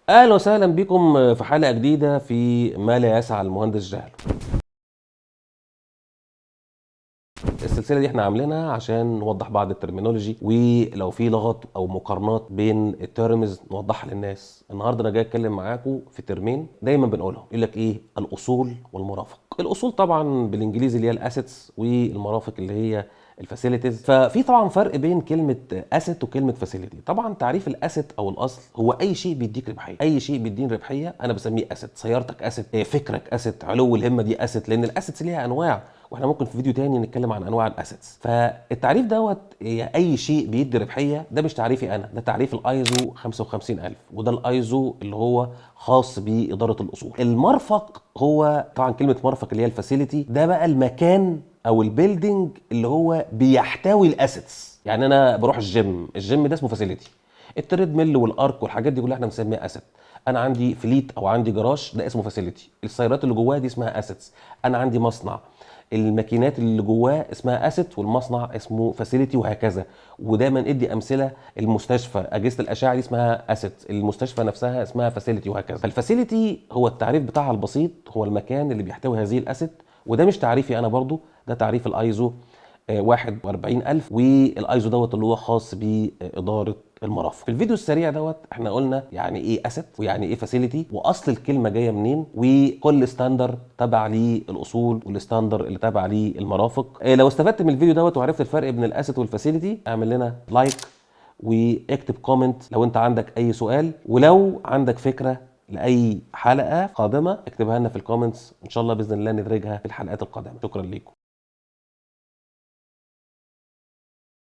اهلا وسهلا بكم في حلقه جديده في ما لا يسع المهندس جهل. السلسله دي احنا عاملينها عشان نوضح بعض الترمينولوجي، ولو في لغط او مقارنات بين التيرمز نوضحها للناس. النهارده انا جاي اتكلم معاكم في ترمين دايما بنقولهم، يقول لك ايه؟ الاصول والمرافق. الاصول طبعا بالانجليزي اللي هي الاسيتس، والمرافق اللي هي الفاسيلتيز. ففي طبعا فرق بين كلمه اسيت وكلمه فاسيلتي. طبعا تعريف الاسيت او الاصل هو اي شيء بيديك ربحيه، اي شيء بيديني ربحيه انا بسميه اسيت. سيارتك اسيت، فكرك اسيت، علو الهمه دي اسيت، لان الاسيتس ليها انواع، واحنا ممكن في فيديو تاني نتكلم عن انواع الاسيتس. فالتعريف دوت اي شيء بيدي ربحيه، ده مش تعريفي انا، ده تعريف الايزو 55000، وده الايزو اللي هو خاص باداره الاصول. المرفق هو طبعا كلمه مرفق اللي هي الفاسيلتي، ده بقى المكان او البيلدينج اللي هو بيحتوي الاسيتس. يعني انا بروح الجيم ده اسمه فاسيلتي. التريد ميل والارك والحاجات دي كلها احنا بنسميها اسيت. انا عندي فليت او عندي جراج، ده اسمه فاسيلتي. السيارات اللي جواها دي اسمها اسيتس. انا عندي مصنع، الماكينات اللي جواه اسمها اسيت، والمصنع اسمه فاسيلتي، وهكذا. ودايما ادي امثله، المستشفى اجهزه الاشعه دي اسمها اسيت، المستشفى نفسها اسمها فاسيلتي، وهكذا. فالفاسيلتي هو التعريف بتاعها البسيط، هو المكان اللي بيحتوي هذه الاسيت. وده مش تعريفي انا برضو، ده تعريف الايزو 41000، والايزو دوت اللي هو خاص باداره المرافق. في الفيديو السريع دوت احنا قلنا يعني ايه اسيت ويعني ايه فاسيلتي، واصل الكلمه جايه منين، وكل ستاندر تبع للاصول والستاندر اللي تبع للمرافق. لو استفدت من الفيديو دوت وعرفت الفرق بين الاسيت والفاسيلتي، اعمل لنا لايك واكتب كومنت لو انت عندك اي سؤال، ولو عندك فكره لاي حلقه قادمه اكتبها لنا في الكومنتس، ان شاء الله باذن الله ندرجها في الحلقات القادمه. شكرا لكم.